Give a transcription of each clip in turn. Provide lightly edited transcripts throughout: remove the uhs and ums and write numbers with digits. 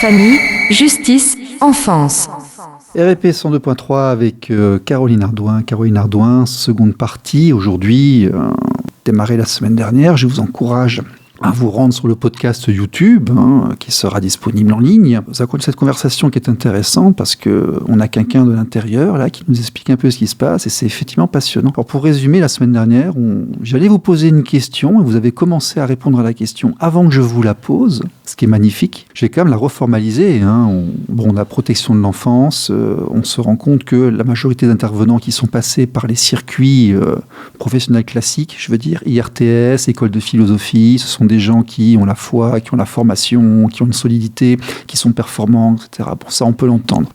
Famille, justice, enfance. RP 102.3 avec Caroline Ardouin. Caroline Ardouin, seconde partie. Aujourd'hui, démarré la semaine dernière. Je vous encourage à vous rendre sur le podcast YouTube, qui sera disponible en ligne. Ça compte cette conversation qui est intéressante parce qu'on a quelqu'un de l'intérieur là qui nous explique un peu ce qui se passe et c'est effectivement passionnant. Alors pour résumer, la semaine dernière, j'allais vous poser une question et vous avez commencé à répondre à la question avant que je vous la pose, ce qui est magnifique. Je vais quand même la reformaliser. La protection de l'enfance, on se rend compte que la majorité d'intervenants qui sont passés par les circuits professionnels classiques, je veux dire IRTS, école de philosophie, ce sont des gens qui ont la foi, qui ont la formation, qui ont une solidité, qui sont performants, etc. Pour ça, on peut l'entendre.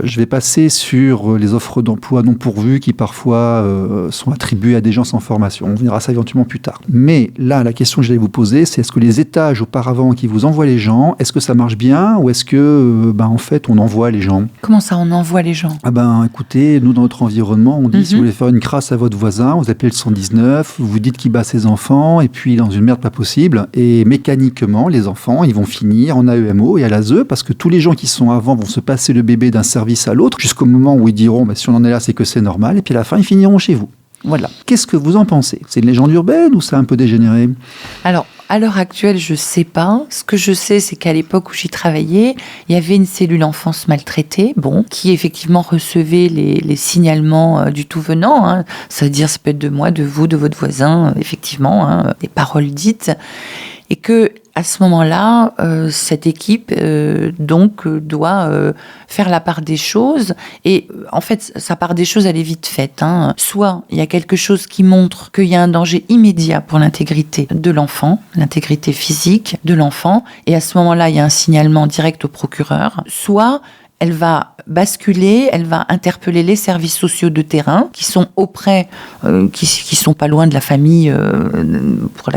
Je vais passer sur les offres d'emploi non pourvues qui parfois sont attribuées à des gens sans formation. On verra ça éventuellement plus tard. Mais là, la question que j'allais vous poser, c'est est-ce que les étages auparavant qui vous envoient les gens, est-ce que ça marche bien ou est-ce que, en fait, on envoie les gens ? Comment ça, on envoie les gens ? Écoutez, nous, dans notre environnement, on dit si vous voulez faire une crasse à votre voisin, vous appelez le 119, vous dites qu'il bat ses enfants et puis dans une merde pas possible. Et mécaniquement, les enfants, ils vont finir en AEMO et à l'ASE parce que tous les gens qui sont avant vont se passer le bébé d'un service à l'autre jusqu'au moment où ils diront si on en est là, c'est que c'est normal. Et puis à la fin, ils finiront chez vous. Voilà. Qu'est-ce que vous en pensez ? C'est une légende urbaine ou ça a un peu dégénéré ? Alors, à l'heure actuelle, je ne sais pas. Ce que je sais, c'est qu'à l'époque où j'y travaillais, il y avait une cellule enfance maltraitée, qui effectivement recevait les signalements du tout venant. C'est-à-dire, ça peut être de moi, de vous, de votre voisin, effectivement, des paroles dites. Et que à ce moment-là, cette équipe doit faire la part des choses. Et en fait, sa part des choses, elle est vite faite. Soit il y a quelque chose qui montre qu'il y a un danger immédiat pour l'intégrité de l'enfant, l'intégrité physique de l'enfant. Et à ce moment-là, il y a un signalement direct au procureur. Soit elle va basculer, elle va interpeller les services sociaux de terrain qui sont auprès, qui sont pas loin de la famille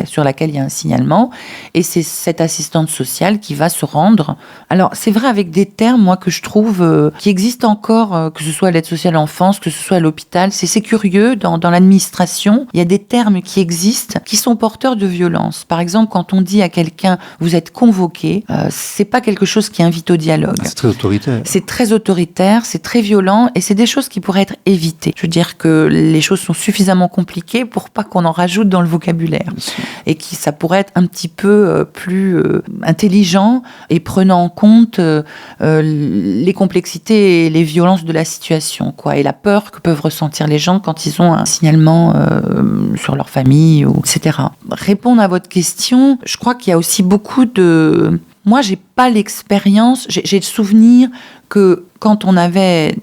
sur laquelle il y a un signalement, et c'est cette assistante sociale qui va se rendre. Alors c'est vrai avec des termes, moi, que je trouve qui existent encore, que ce soit à l'aide sociale à l'enfance, que ce soit à l'hôpital, c'est curieux, dans l'administration, il y a des termes qui existent, qui sont porteurs de violence. Par exemple, quand on dit à quelqu'un « vous êtes convoqué », c'est pas quelque chose qui invite au dialogue. C'est très autoritaire. C'est très autoritaire, c'est très violent et c'est des choses qui pourraient être évitées. Je veux dire que les choses sont suffisamment compliquées pour pas qu'on en rajoute dans le vocabulaire. Et que ça pourrait être un petit peu plus intelligent et prenant en compte les complexités et les violences de la situation, et la peur que peuvent ressentir les gens quand ils ont un signalement sur leur famille, etc. Répondre à votre question, je crois qu'il y a aussi beaucoup de... Moi, j'ai pas l'expérience, j'ai le souvenir que quand on arrivait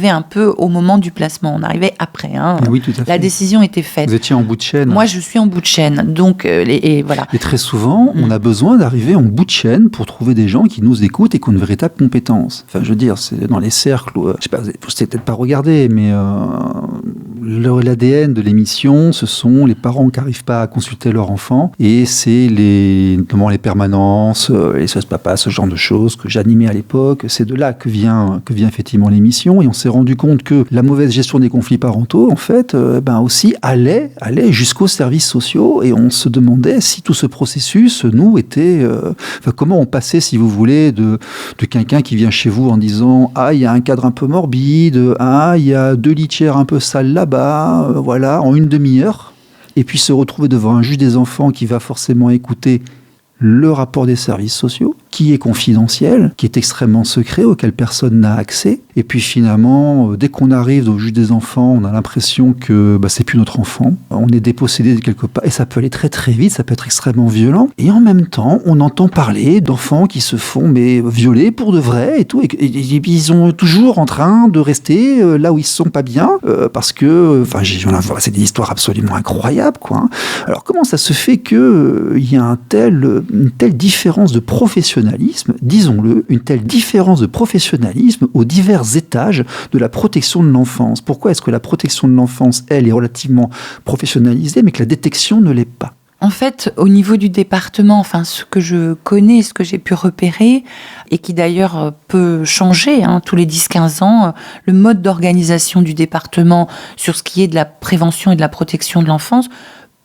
un peu au moment du placement, on arrivait après. Oui, tout à fait. La décision était faite. Vous étiez en bout de chaîne. Moi, je suis en bout de chaîne, donc et voilà. Et très souvent, on a besoin d'arriver en bout de chaîne pour trouver des gens qui nous écoutent et qui ont une véritable compétence. Enfin, je veux dire, c'est dans les cercles où, je sais pas, vous n'avez peut-être pas regardé, mais l'ADN de l'émission, ce sont les parents qui n'arrivent pas à consulter leur enfant, et c'est notamment les permanences, les SOS Papa, ce genre de choses que j'animais à l'époque. C'est de là que vient effectivement l'émission, et on s'est rendu compte que la mauvaise gestion des conflits parentaux, en fait, aussi allait jusqu'aux services sociaux, et on se demandait si tout ce processus, était... comment on passait, si vous voulez, de quelqu'un qui vient chez vous en disant « Ah, il y a un cadre un peu morbide, ah, il y a 2 litières un peu sales là-bas, en une demi-heure », et puis se retrouver devant un juge des enfants qui va forcément écouter le rapport des services sociaux, qui est confidentiel, qui est extrêmement secret, auquel personne n'a accès. Et puis finalement, dès qu'on arrive au juge des enfants, on a l'impression que c'est plus notre enfant. On est dépossédé de quelque part. Et ça peut aller très très vite, ça peut être extrêmement violent. Et en même temps, on entend parler d'enfants qui se font violer pour de vrai et tout. Et ils sont toujours en train de rester là où ils se sont pas bien. Parce que, c'est des histoires absolument incroyables, Alors comment ça se fait qu'il y a une telle différence de professionnalisme, disons-le, une telle différence de professionnalisme aux divers étages de la protection de l'enfance ? Pourquoi est-ce que la protection de l'enfance, elle, est relativement professionnalisée, mais que la détection ne l'est pas ? En fait, au niveau du département, ce que je connais, ce que j'ai pu repérer, et qui d'ailleurs peut changer tous les 10-15 ans, le mode d'organisation du département sur ce qui est de la prévention et de la protection de l'enfance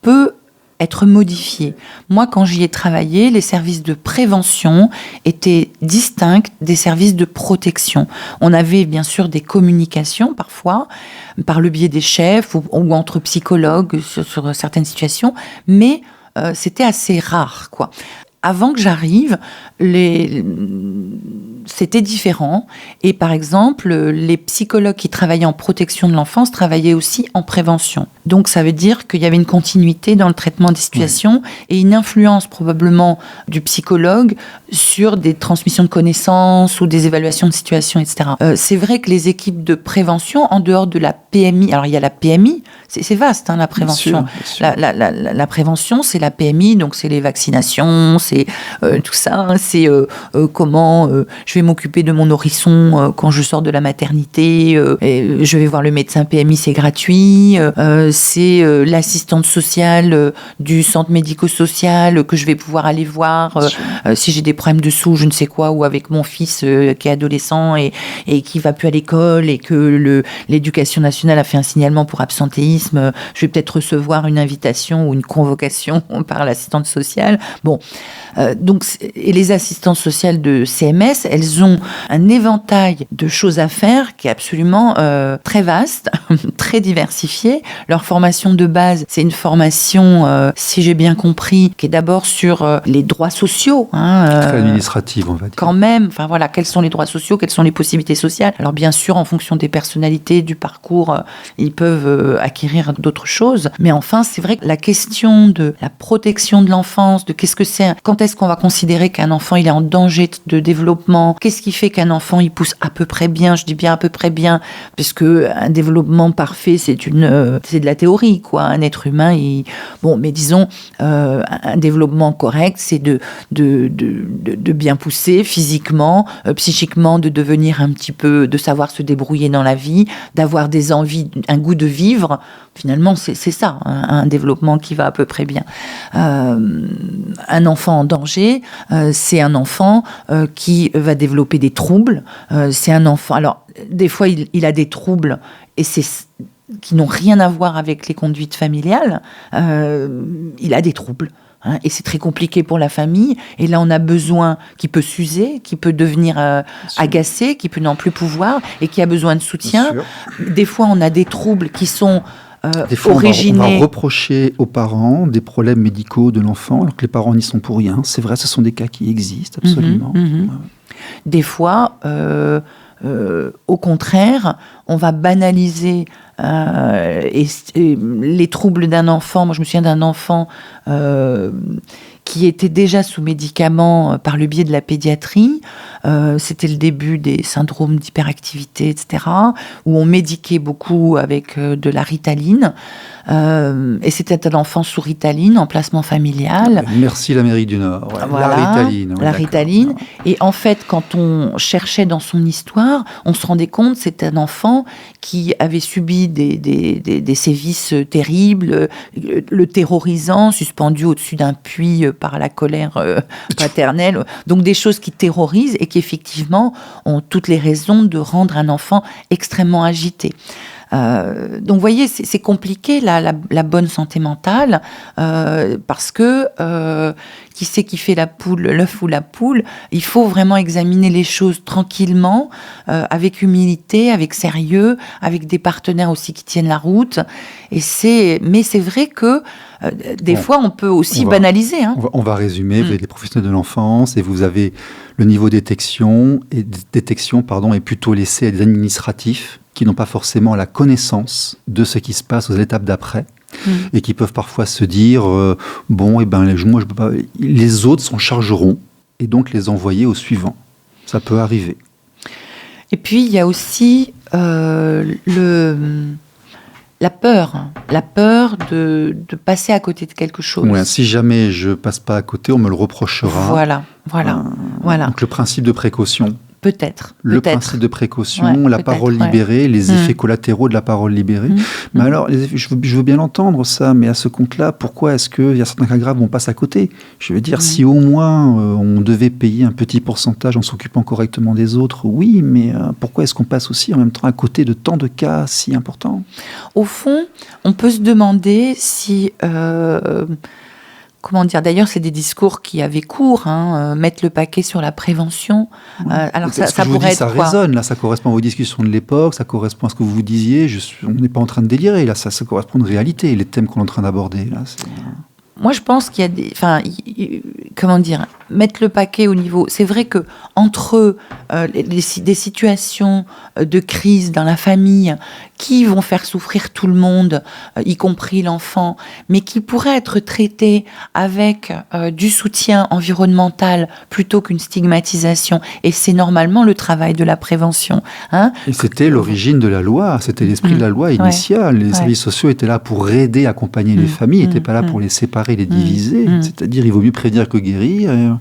peut être modifié. Moi, quand j'y ai travaillé, les services de prévention étaient distincts des services de protection. On avait bien sûr des communications parfois, par le biais des chefs ou entre psychologues sur certaines situations, mais c'était assez rare, quoi. Avant que j'arrive, c'était différent. Et par exemple, les psychologues qui travaillaient en protection de l'enfance travaillaient aussi en prévention. Donc ça veut dire qu'il y avait une continuité dans le traitement des situations et une influence probablement du psychologue sur des transmissions de connaissances ou des évaluations de situations, etc. C'est vrai que les équipes de prévention, en dehors de la PMI, alors il y a la PMI, c'est vaste, hein, la prévention. Bien sûr. La prévention, c'est la PMI, donc c'est les vaccinations, c'est tout ça, hein, c'est comment je vais m'occuper de mon nourrisson quand je sors de la maternité, et je vais voir le médecin PMI, c'est gratuit, c'est l'assistante sociale du centre médico-social que je vais pouvoir aller voir si j'ai des problèmes de sous, je ne sais quoi, ou avec mon fils qui est adolescent et qui va plus à l'école et que l'éducation nationale a fait un signalement pour absentéisme, je vais peut-être recevoir une invitation ou une convocation par l'assistante sociale. Bon. Donc, et les assistantes sociales de CMS, elles ont un éventail de choses à faire qui est absolument très vaste, très diversifié. Leur formation de base, c'est une formation, si j'ai bien compris, qui est d'abord sur les droits sociaux. Très administrative, on va dire. Quand même, enfin voilà, quels sont les droits sociaux, quelles sont les possibilités sociales. Alors bien sûr, en fonction des personnalités, du parcours, ils peuvent acquérir d'autres choses. Mais enfin, c'est vrai que la question de la protection de l'enfance, de qu'est-ce que c'est, quand est-ce qu'on va considérer qu'un enfant il est en danger de développement, qu'est-ce qui fait qu'un enfant il pousse à peu près bien, je dis bien à peu près bien, puisque un développement parfait c'est de la théorie, quoi. Un être humain, mais disons un développement correct, c'est de bien pousser physiquement, psychiquement, de devenir un petit peu, de savoir se débrouiller dans la vie, d'avoir des envies, un goût de vivre. Finalement, c'est ça, un développement qui va à peu près bien. Un enfant en danger, c'est un enfant qui va développer des troubles. C'est un enfant. Alors, des fois, il a des troubles et qui n'ont rien à voir avec les conduites familiales. Il a des troubles. Et c'est très compliqué pour la famille. Et là, on a besoin, qui peut s'user, qui peut devenir agacé, qui peut n'en plus pouvoir, et qui a besoin de soutien. Des fois, on a des troubles qui sont des fois, on va reprocher aux parents des problèmes médicaux de l'enfant, alors que les parents n'y sont pour rien. C'est vrai, ce sont des cas qui existent, absolument. Des fois, au contraire, on va banaliser et les troubles d'un enfant. Moi, je me souviens d'un enfant qui était déjà sous médicaments par le biais de la pédiatrie. C'était le début des syndromes d'hyperactivité, etc., où on médiquait beaucoup avec de la Ritaline. Et c'était un enfant sous Ritaline, en placement familial. Merci l'Amérique du Nord. Ouais. Voilà, la Ritaline. La Ritaline. Et en fait, quand on cherchait dans son histoire, on se rendait compte que c'était un enfant qui avait subi des sévices terribles, le terrorisant, suspendu au-dessus d'un puits par la colère paternelle. Donc des choses qui terrorisent et qui effectivement ont toutes les raisons de rendre un enfant extrêmement agité. Donc, vous voyez, c'est compliqué, la bonne santé mentale, parce que qui c'est qui fait la poule, l'œuf ou la poule? Il faut vraiment examiner les choses tranquillement, avec humilité, avec sérieux, avec des partenaires aussi qui tiennent la route. Mais c'est vrai que des fois, on peut aussi banaliser. On va résumer. Vous avez des professionnels de l'enfance et vous avez le niveau détection est plutôt laissé à des administratifs qui n'ont pas forcément la connaissance de ce qui se passe aux étapes d'après et qui peuvent parfois se dire moi je peux pas, les autres s'en chargeront et donc les envoyer au suivant. Ça peut arriver. Et puis il y a aussi la peur de passer à côté de quelque chose. Ouais, si jamais je passe pas à côté, on me le reprochera. Voilà. Donc le principe de précaution. Peut-être. Principe de précaution, la parole libérée, les effets collatéraux de la parole libérée. Mais alors, je veux bien l'entendre, ça, mais à ce compte-là, pourquoi est-ce qu'il y a certains cas graves où on passe à côté? Je veux dire, si au moins on devait payer un petit pourcentage en s'occupant correctement des autres, oui, mais pourquoi est-ce qu'on passe aussi en même temps à côté de tant de cas si importants? Au fond, on peut se demander si comment dire, d'ailleurs, c'est des discours qui avaient cours, mettre le paquet sur la prévention. Alors, ça pourrait être ça quoi ? résonne, là, ça correspond à vos discussions de l'époque, ça correspond à ce que vous disiez. On n'est pas en train de délirer, là, ça correspond à une réalité, les thèmes qu'on est en train d'aborder, là. Moi, je pense qu'il y a des... comment dire, mettre le paquet au niveau... C'est vrai que entre des situations de crise dans la famille qui vont faire souffrir tout le monde, y compris l'enfant, mais qui pourraient être traitées avec du soutien environnemental plutôt qu'une stigmatisation. Et c'est normalement le travail de la prévention. Et c'était l'origine de la loi, c'était l'esprit de la loi initiale. Les services sociaux étaient là pour aider, accompagner les familles, n'étaient pas là pour les séparer, les diviser. C'est-à-dire, il vaut mieux prévenir que guérir.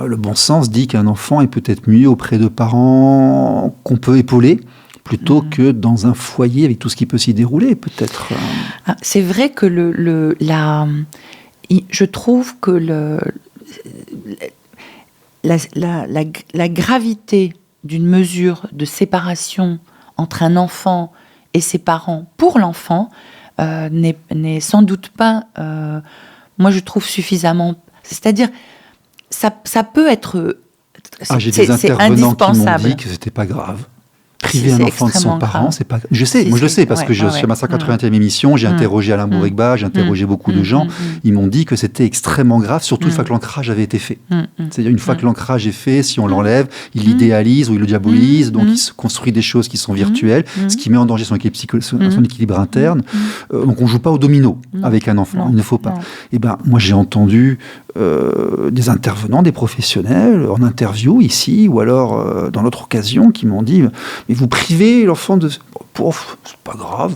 Le bon sens dit qu'un enfant est peut-être mieux auprès de parents qu'on peut épauler, plutôt que dans un foyer avec tout ce qui peut s'y dérouler, peut-être. C'est vrai que je trouve que la gravité d'une mesure de séparation entre un enfant et ses parents pour l'enfant n'est sans doute pas, moi je trouve suffisamment... C'est-à-dire, ça peut être... J'ai des intervenants indispensable. qui m'ont dit que c'était pas grave. Priver un enfant de son parent, c'est pas... Je sais, je le sais, parce que sur ma 180e émission, j'ai interrogé Alain Bourigba, j'ai interrogé beaucoup de gens. Ils m'ont dit que c'était extrêmement grave, surtout une fois que l'ancrage avait été fait. C'est-à-dire, une fois que l'ancrage est fait, si on l'enlève, il l'idéalise ou il le diabolise, donc il se construit des choses qui sont virtuelles, ce qui met en danger son équilibre interne. Donc, on joue pas au domino avec un enfant, il ne faut pas. Et moi, j'ai entendu des intervenants, des professionnels, en interview ici, ou alors dans l'autre occasion, qui m'ont dit... Mais vous privez l'enfant de... c'est pas grave.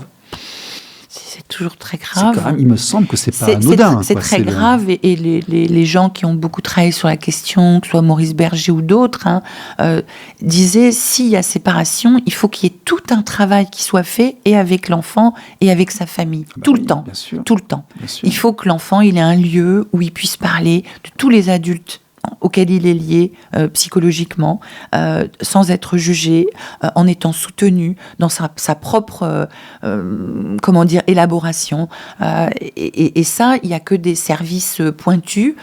C'est toujours très grave. Quand même, il me semble que c'est pas anodin. C'est très grave. Et les gens qui ont beaucoup travaillé sur la question, que ce soit Maurice Berger ou d'autres, disaient, s'il y a séparation, il faut qu'il y ait tout un travail qui soit fait, et avec l'enfant, et avec sa famille. Tout le temps. Tout le temps. Il faut que l'enfant, il ait un lieu où il puisse parler de tous les adultes auquel il est lié psychologiquement, sans être jugé, en étant soutenu dans sa propre élaboration. Et ça, il n'y a que des services pointus,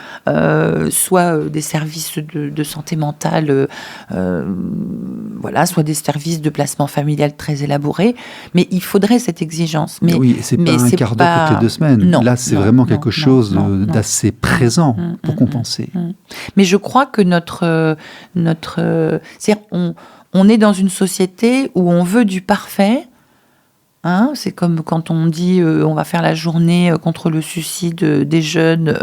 soit des services de santé mentale, soit des services de placement familial très élaborés. Mais il faudrait cette exigence. Oui, c'est pas un quart d'heure toutes les 2 semaines. Non, là, c'est vraiment quelque chose d'assez présent pour compenser. Mais je crois que c'est-à-dire on est dans une société où on veut du parfait. C'est comme quand on dit on va faire la journée contre le suicide des jeunes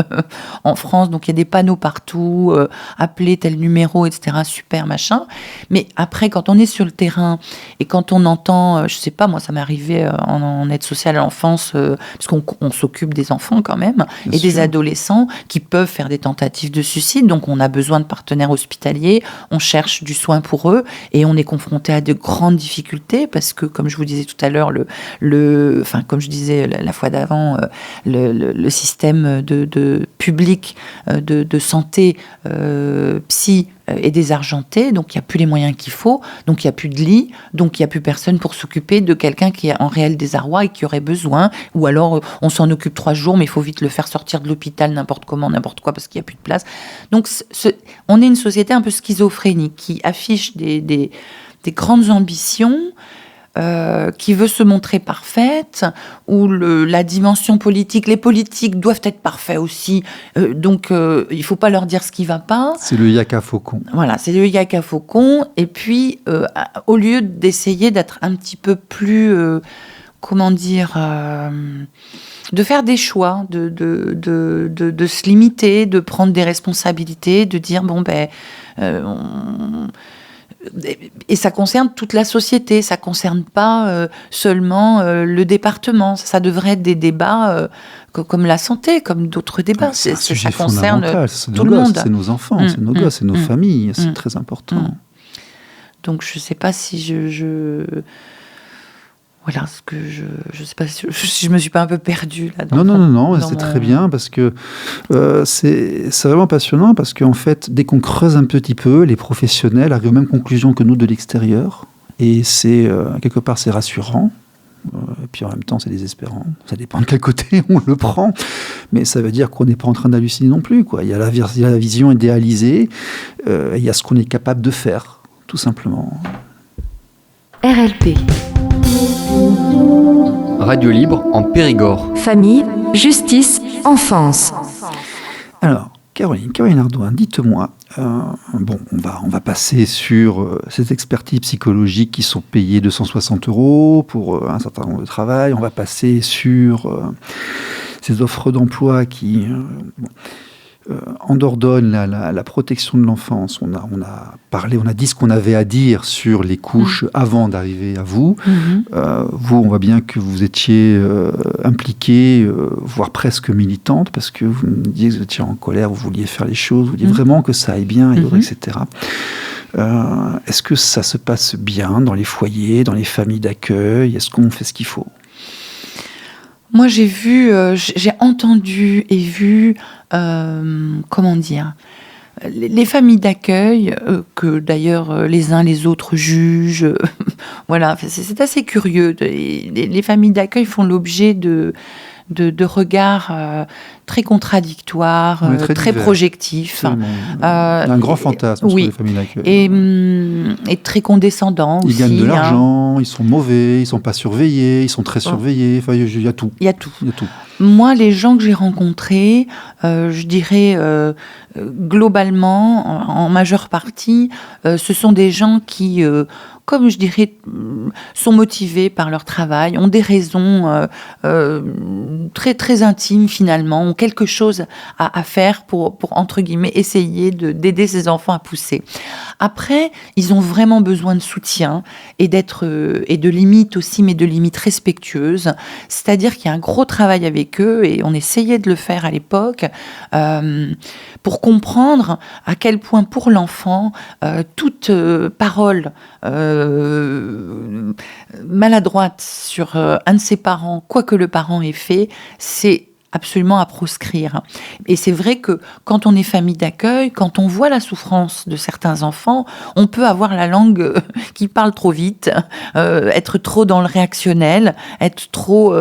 en France, donc il y a des panneaux partout, appelez tel numéro, etc., super machin. Mais après, quand on est sur le terrain et quand on entend, je sais pas, moi ça m'est arrivé en aide sociale à l'enfance, parce qu'on s'occupe des enfants quand même, et des adolescents qui peuvent faire des tentatives de suicide, donc on a besoin de partenaires hospitaliers, on cherche du soin pour eux, et on est confronté à de grandes difficultés, parce que, comme je vous disais tout à l'heure, comme je disais la fois d'avant, le système de public de santé psy est désargenté, donc il n'y a plus les moyens qu'il faut, donc il n'y a plus de lit, donc il n'y a plus personne pour s'occuper de quelqu'un qui est en réel désarroi et qui aurait besoin, ou alors on s'en occupe 3 jours, mais il faut vite le faire sortir de l'hôpital n'importe comment, n'importe quoi, parce qu'il n'y a plus de place. Donc on est une société un peu schizophrénique qui affiche des grandes ambitions, qui veut se montrer parfaite, où la dimension politique, les politiques doivent être parfaits aussi, donc il ne faut pas leur dire ce qui ne va pas. C'est le yaka faucon. Voilà, c'est le yaka faucon, et puis au lieu d'essayer d'être un petit peu plus, de faire des choix, de se limiter, de prendre des responsabilités, de dire et ça concerne toute la société, ça concerne pas seulement le département. Ça devrait être des débats comme la santé, comme d'autres débats. C'est un sujet ça concerne tout le monde. C'est nos enfants, c'est nos gosses, c'est nos familles. C'est très important. Donc je sais pas si voilà, ce que je sais pas si je me suis pas un peu perdue là. Non, c'est très bien, parce que c'est vraiment passionnant, parce qu'en fait, dès qu'on creuse un petit peu, les professionnels arrivent aux mêmes conclusions que nous de l'extérieur, et c'est quelque part c'est rassurant. Et puis en même temps, c'est désespérant. Ça dépend de quel côté on le prend. Mais ça veut dire qu'on n'est pas en train d'halluciner non plus, quoi. Il y a la vision idéalisée, il y a ce qu'on est capable de faire, tout simplement. RLP. Radio Libre en Périgord. Famille, justice, enfance. Alors, Caroline Ardouin, dites-moi, on va passer sur ces expertises psychologiques qui sont payées 260 € pour un certain nombre de travail. On va passer sur ces offres d'emploi qui ordonnent la protection de l'enfance. On a dit ce qu'on avait à dire sur les couches avant d'arriver à vous. Vous, on voit bien que vous étiez impliquée, voire presque militante, parce que vous me disiez que vous étiez en colère, vous vouliez faire les choses, vous vouliez vraiment que ça aille bien, etc. Est-ce que ça se passe bien dans les foyers, dans les familles d'accueil? Est-ce qu'on fait ce qu'il faut? Moi, j'ai entendu et vu, comment dire, les familles d'accueil, que d'ailleurs les uns les autres jugent, voilà, c'est assez curieux. Les familles d'accueil font l'objet de regards très contradictoires, très projectifs. Il y a un grand fantasme sur les familles d'accueil. Et très condescendants aussi. Ils gagnent de l'argent, ils sont mauvais, ils ne sont pas surveillés, ils sont très surveillés. Enfin, il y a tout. Il y a tout. Moi, les gens que j'ai rencontrés, je dirais globalement, en majeure partie, ce sont des gens qui, comme je dirais, sont motivés par leur travail, ont des raisons très très intimes finalement, ont quelque chose à faire pour entre guillemets essayer d'aider ces enfants à pousser. Après, ils ont vraiment besoin de soutien et de limites aussi, mais de limites respectueuses. C'est-à-dire qu'il y a un gros travail avec eux et on essayait de le faire à l'époque pour comprendre à quel point pour l'enfant toute parole maladroite sur un de ses parents, quoi que le parent ait fait, c'est absolument à proscrire. Et c'est vrai que quand on est famille d'accueil, quand on voit la souffrance de certains enfants, on peut avoir la langue qui parle trop vite, être trop dans le réactionnel, être trop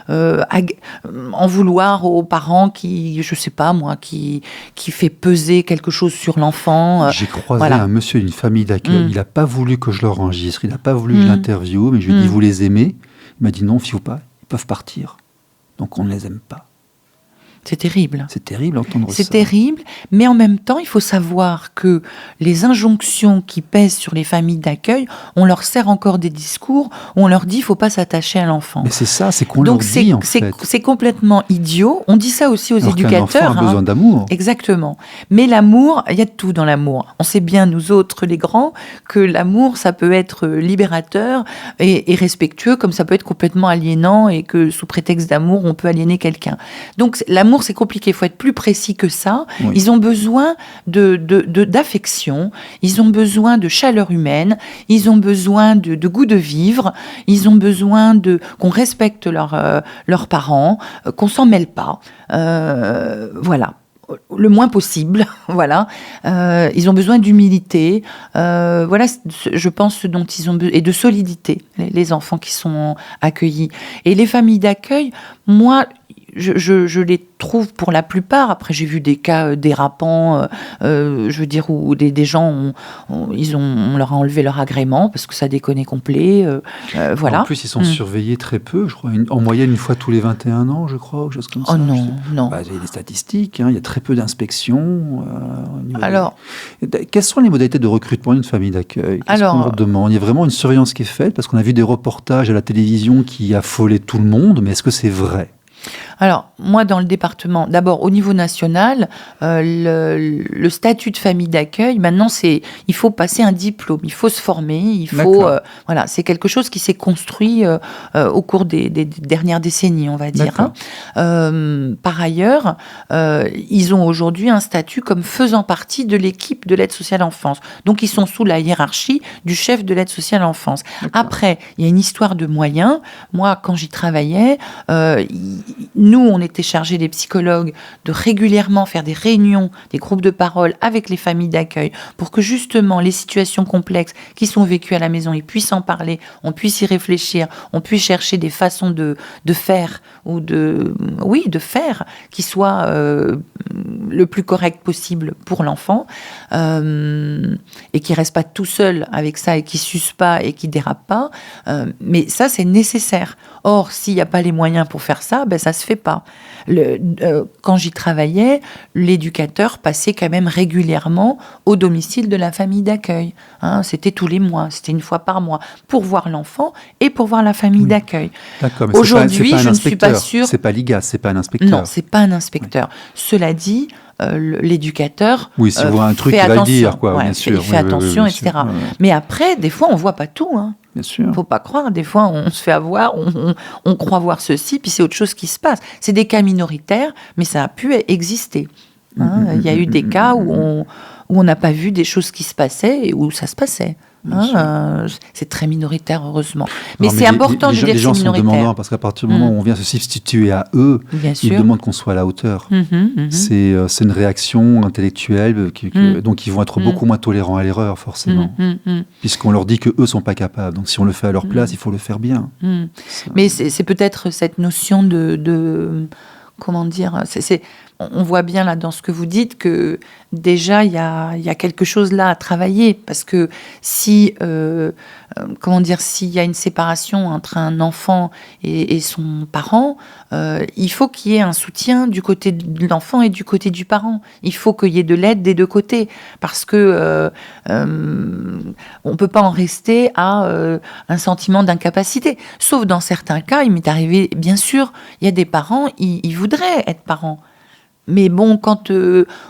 en vouloir aux parents qui, je sais pas moi, qui fait peser quelque chose sur l'enfant. J'ai croisé un monsieur d'une famille d'accueil, il n'a pas voulu que je l'enregistre, il n'a pas voulu que je l'interviewe, mais je lui ai dit, vous les aimez? Il m'a dit, non, fiez-vous pas, ils peuvent partir. Donc on ne les aime pas. C'est terrible. C'est terrible d'entendre ça. C'est terrible, mais en même temps, il faut savoir que les injonctions qui pèsent sur les familles d'accueil, on leur sert encore des discours où on leur dit qu'il ne faut pas s'attacher à l'enfant. Mais c'est ça, c'est qu'on leur dit en fait. C'est complètement idiot. On dit ça aussi aux éducateurs. Un enfant a besoin d'amour. Exactement. Mais l'amour, il y a de tout dans l'amour. On sait bien, nous autres, les grands, que l'amour, ça peut être libérateur et respectueux, comme ça peut être complètement aliénant et que sous prétexte d'amour, on peut aliéner quelqu'un. Donc l'amour, c'est compliqué, il faut être plus précis que ça. Oui. Ils ont besoin d'affection, ils ont besoin de chaleur humaine, ils ont besoin de goût de vivre, ils ont besoin qu'on respecte leurs parents, qu'on s'en mêle pas. Voilà. Le moins possible, voilà. Ils ont besoin d'humilité, voilà, je pense, ce dont ils ont besoin, et de solidité, les enfants qui sont accueillis. Et les familles d'accueil, moi, je les trouve pour la plupart, après j'ai vu des cas dérapants, je veux dire, où des gens, on leur a enlevé leur agrément parce que ça déconnait complet, voilà. En plus, ils sont surveillés très peu, je crois, en moyenne une fois tous les 21 ans, je crois, ou chose comme ça. Oh non, non. Il y a des statistiques, il y a très peu d'inspections. Alors, quelles sont les modalités de recrutement d'une famille d'accueil? Qu'est-ce qu'on leur demande? Il y a vraiment une surveillance qui est faite, parce qu'on a vu des reportages à la télévision qui affolaient tout le monde, mais est-ce que c'est vrai? Alors, moi, dans le département, d'abord, au niveau national, le statut de famille d'accueil, maintenant, il faut passer un diplôme, il faut se former, il faut... voilà, c'est quelque chose qui s'est construit au cours des dernières décennies, on va dire. Par ailleurs, ils ont aujourd'hui un statut comme faisant partie de l'équipe de l'aide sociale enfance. Donc, ils sont sous la hiérarchie du chef de l'aide sociale enfance. Après, il y a une histoire de moyens. Moi, quand j'y travaillais, nous, on était chargés, les psychologues, de régulièrement faire des réunions, des groupes de parole avec les familles d'accueil pour que justement les situations complexes qui sont vécues à la maison, ils puissent en parler, on puisse y réfléchir, on puisse chercher des façons de faire ou de faire qui soient le plus correct possible pour l'enfant et qui reste pas tout seul avec ça et qui s'use pas et qui dérape pas. Mais ça, c'est nécessaire. Or, s'il n'y a pas les moyens pour faire ça, ça se fait pas. Quand j'y travaillais, l'éducateur passait quand même régulièrement au domicile de la famille d'accueil. C'était tous les mois, c'était une fois par mois, pour voir l'enfant et pour voir la famille d'accueil. D'accord, mais aujourd'hui, c'est pas je ne suis pas sûre. C'est pas l'IGAS, c'est pas un inspecteur. Non, c'est pas un inspecteur. Cela dit, l'éducateur oui, si vous voit un truc, fait il va le attention. dire, quoi, bien sûr. Il fait attention, bien etc. sûr. Mais après, des fois, on voit pas tout. Bien sûr. Faut pas croire. Des fois, on se fait avoir, on croit voir ceci, puis c'est autre chose qui se passe. C'est des cas minoritaires, mais ça a pu exister. Il y a eu des cas où on n'a pas vu des choses qui se passaient et où ça se passait. C'est très minoritaire, heureusement. Mais c'est important de dire que c'est les gens sont minoritaire. demandants parce qu'à partir du moment où on vient se substituer à eux, ils demandent qu'on soit à la hauteur. C'est une réaction intellectuelle, donc ils vont être beaucoup moins tolérants à l'erreur, forcément. Puisqu'on leur dit qu'eux ne sont pas capables. Donc si on le fait à leur place, il faut le faire bien. Mais c'est peut-être cette notion de comment dire, on voit bien là dans ce que vous dites que déjà il y a quelque chose là à travailler parce que si s'il y a une séparation entre un enfant et son parent, il faut qu'il y ait un soutien du côté de l'enfant et du côté du parent. Il faut qu'il y ait de l'aide des deux côtés parce que on peut pas en rester à un sentiment d'incapacité. Sauf dans certains cas, il m'est arrivé, bien sûr, il y a des parents, ils voudraient être parents. Mais bon, quand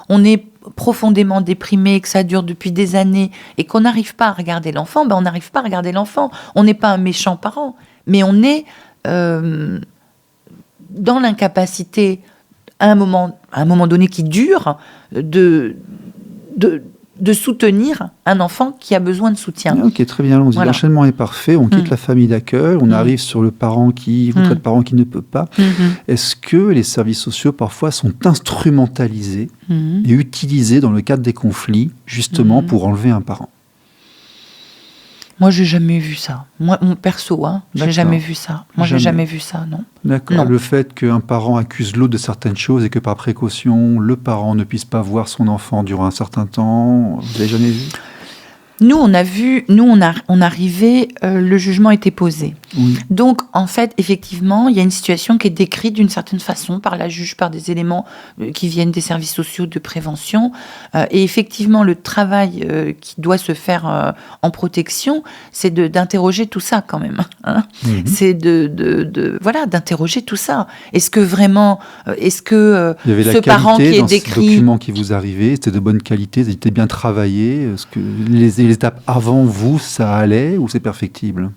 on est profondément déprimé, que ça dure depuis des années et qu'on n'arrive pas à regarder l'enfant, on n'arrive pas à regarder l'enfant. On n'est pas un méchant parent, mais on est dans l'incapacité, à un moment donné qui dure, de soutenir un enfant qui a besoin de soutien. Ok, très bien. On dit l'enchaînement est parfait. On quitte la famille d'accueil. On arrive sur le parent qui ne peut pas. Est-ce que les services sociaux parfois sont instrumentalisés et utilisés dans le cadre des conflits justement pour enlever un parent? Moi, j'ai jamais vu ça. Moi, mon perso, j'ai jamais vu ça. Moi, j'ai jamais vu ça, non. D'accord. Non. Le fait qu'un parent accuse l'autre de certaines choses et que par précaution, le parent ne puisse pas voir son enfant durant un certain temps, vous n'avez jamais vu? Nous, on arrivait, le jugement était posé. Oui. Donc, en fait, effectivement, il y a une situation qui est décrite d'une certaine façon par la juge, par des éléments qui viennent des services sociaux de prévention. Et effectivement, le travail qui doit se faire en protection, c'est d'interroger tout ça quand même. C'est d'interroger tout ça. Est-ce que vraiment, ce parent qui est décrit... Ce document qui vous arrivait, c'était de bonne qualité, c'était bien travaillé. Est-ce que les étapes avant vous, ça allait ou c'est perfectible?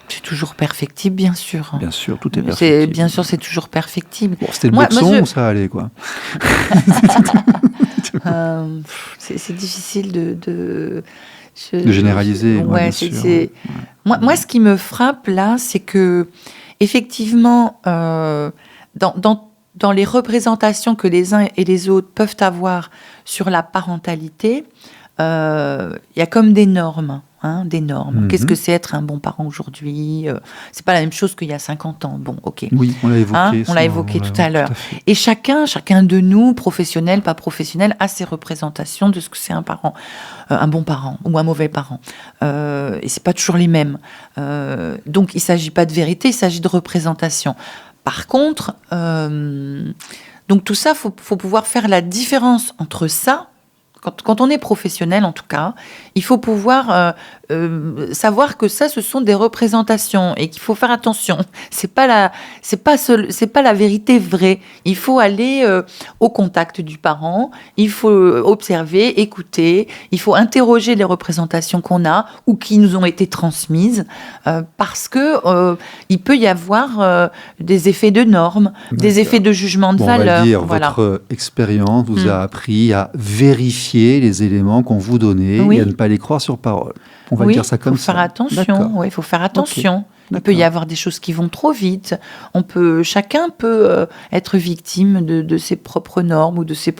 C'est toujours perfectible, bien sûr. Bien sûr, tout est perfectible. Bien sûr, c'est toujours perfectible. Bon, c'était le boxon ou ça allait, quoi? C'est difficile de généraliser. Ouais, Moi, ce qui me frappe, là, c'est que, effectivement, dans les représentations que les uns et les autres peuvent avoir sur la parentalité, il y a comme des normes. Des normes. Qu'est-ce que c'est être un bon parent aujourd'hui? C'est pas la même chose qu'il y a 50 ans. Bon, ok. Oui, on l'a évoqué. On l'a évoqué tout à l'heure. Et chacun de nous, professionnel, pas professionnel, a ses représentations de ce que c'est un parent, un bon parent ou un mauvais parent. Et c'est pas toujours les mêmes. Donc, il s'agit pas de vérité, il s'agit de représentation. Par contre, donc tout ça, faut pouvoir faire la différence entre ça. Quand on est professionnel, en tout cas, il faut pouvoir savoir que ça, ce sont des représentations et qu'il faut faire attention. C'est pas la vérité vraie. Il faut aller au contact du parent. Il faut observer, écouter. Il faut interroger les représentations qu'on a ou qui nous ont été transmises parce que il peut y avoir des effets de normes, des effets de jugement de valeur. On va dire, votre expérience vous a appris à vérifier vérifier les éléments qu'on vous donnait Oui. et à ne pas les croire sur parole. On va oui, dire ça comme ça. faut faire attention. D'accord. Oui, il faut faire attention. Il D'accord. peut y avoir des choses qui vont trop vite. Chacun peut être victime de ses propres normes ou de sa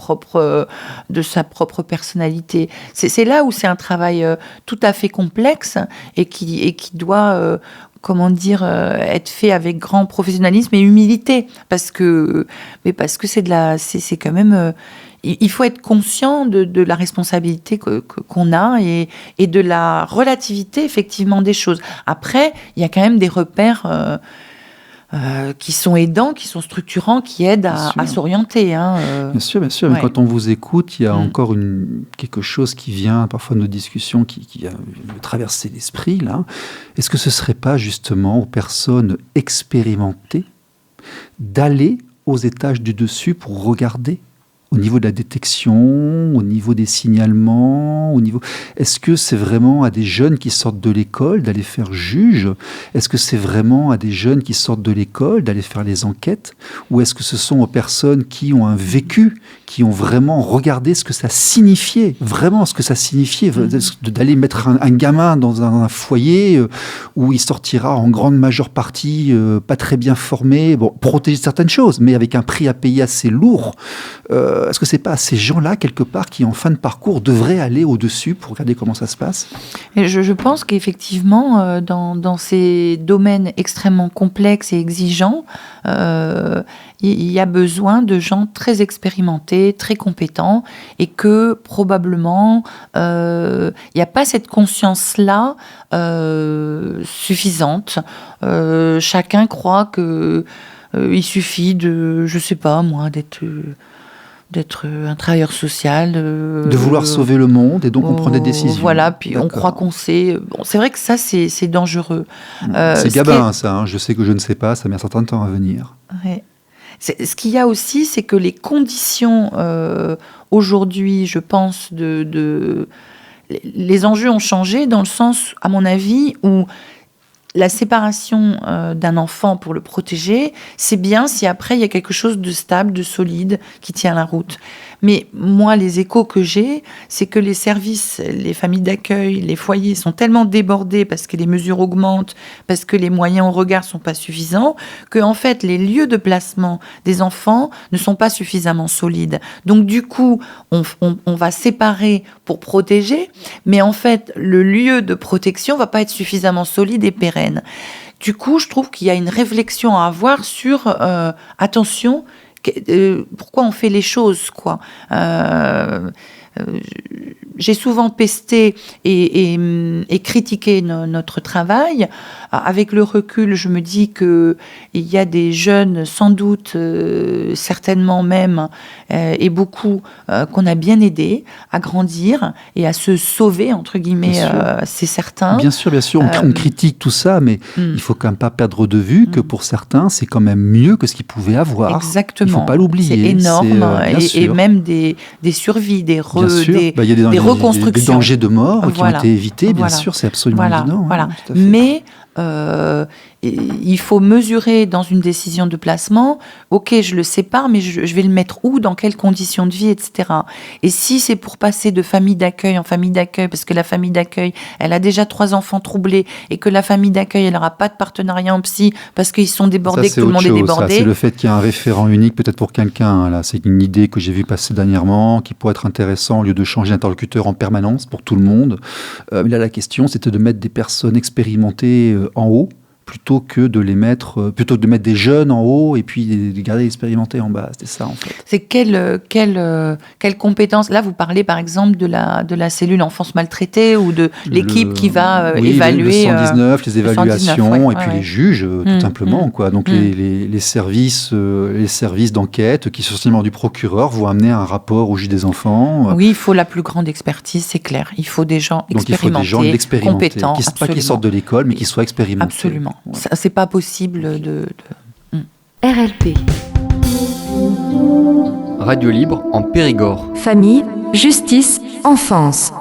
propre personnalité. C'est là où c'est un travail tout à fait complexe et qui doit être fait avec grand professionnalisme et humilité, parce que c'est quand même. Il faut être conscient de la responsabilité qu'on a et de la relativité, effectivement, des choses. Après, il y a quand même des repères qui sont aidants, qui sont structurants, qui aident à s'orienter. Bien sûr, bien sûr. Mais quand on vous écoute, il y a encore quelque chose qui vient, parfois de nos discussions, qui vient me traverser l'esprit, là. Est-ce que ce ne serait pas justement aux personnes expérimentées d'aller aux étages du dessus pour regarder au niveau de la détection, au niveau des signalements, Est-ce que c'est vraiment à des jeunes qui sortent de l'école d'aller faire juge? Est-ce que c'est vraiment à des jeunes qui sortent de l'école d'aller faire les enquêtes? Ou est-ce que ce sont aux personnes qui ont un vécu, qui ont vraiment regardé ce que ça signifiait, d'aller mettre un gamin dans un foyer où il sortira en grande majeure partie pas très bien formé, protéger certaines choses, mais avec un prix à payer assez lourd. Est-ce que c'est pas ces gens-là, quelque part, qui, en fin de parcours, devraient aller au-dessus pour regarder comment ça se passe? Et je pense qu'effectivement, dans ces domaines extrêmement complexes et exigeants, il y a besoin de gens très expérimentés, très compétents, et que probablement, il n'y a pas cette conscience-là suffisante. Chacun croit que il suffit de, je sais pas moi, d'être un travailleur social. De vouloir sauver le monde, et donc on prend des décisions. Voilà, puis D'accord. on croit qu'on sait. Bon, c'est vrai que ça, c'est dangereux. C'est gabin, ça. Hein. Je sais que je ne sais pas, ça met un certain temps à venir. Ouais. Ce qu'il y a aussi, c'est que les conditions, aujourd'hui, je pense, les enjeux ont changé dans le sens, à mon avis, où la séparation d'un enfant pour le protéger, c'est bien si après il y a quelque chose de stable, de solide, qui tient la route. Mais moi, les échos que j'ai, c'est que les services, les familles d'accueil, les foyers sont tellement débordés parce que les mesures augmentent, parce que les moyens au regard sont pas suffisants, que en fait les lieux de placement des enfants ne sont pas suffisamment solides. Donc du coup, on va séparer pour protéger, mais en fait le lieu de protection va pas être suffisamment solide et pérenne. Du coup, je trouve qu'il y a une réflexion à avoir sur attention. Pourquoi on fait les choses, quoi. J'ai souvent pesté et critiqué notre travail. Avec le recul, je me dis qu'il y a des jeunes, sans doute, certainement même, et beaucoup, qu'on a bien aidés à grandir et à se sauver, entre guillemets, c'est certain. Bien sûr, on critique tout ça, mais il faut quand même pas perdre de vue que pour certains, c'est quand même mieux que ce qu'ils pouvaient avoir. Exactement. Il faut pas l'oublier. C'est énorme, et même des survies, des reconstructions. Des dangers de mort qui ont été évités, bien Voilà. sûr, c'est absolument évident. Voilà. Hein, tout à fait. Mais il faut mesurer dans une décision de placement, ok, je le sépare, mais je vais le mettre où, dans quelles conditions de vie, etc. Et si c'est pour passer de famille d'accueil en famille d'accueil, parce que la famille d'accueil, elle a déjà 3 enfants troublés, et que la famille d'accueil, elle n'aura pas de partenariat en psy, parce qu'ils sont débordés, ça, que tout le monde est débordé. C'est le fait qu'il y a un référent unique, peut-être pour quelqu'un. Là, c'est une idée que j'ai vue passer dernièrement, qui pourrait être intéressant, au lieu de changer d'interlocuteur en permanence pour tout le monde. Là, la question, c'était de mettre des personnes expérimentées en haut, plutôt que de mettre des jeunes en haut et puis de garder expérimentés en bas. C'était ça, en fait. C'est quelle compétence? Là, vous parlez par exemple de la cellule enfance maltraitée ou de l'équipe qui va évaluer. Le 119, les évaluations, 119, et puis les juges, tout simplement. Quoi. Donc les services d'enquête qui sont seulement du procureur vont amener un rapport au juge des enfants. Oui, il faut la plus grande expertise, c'est clair. Il faut des gens Donc il faut des gens expérimentés, compétents, pas qui sortent de l'école, mais qui soient expérimentés. Absolument. Ouais. Ça, c'est pas possible de... RLP. Radio libre en Périgord. Famille, justice, enfance.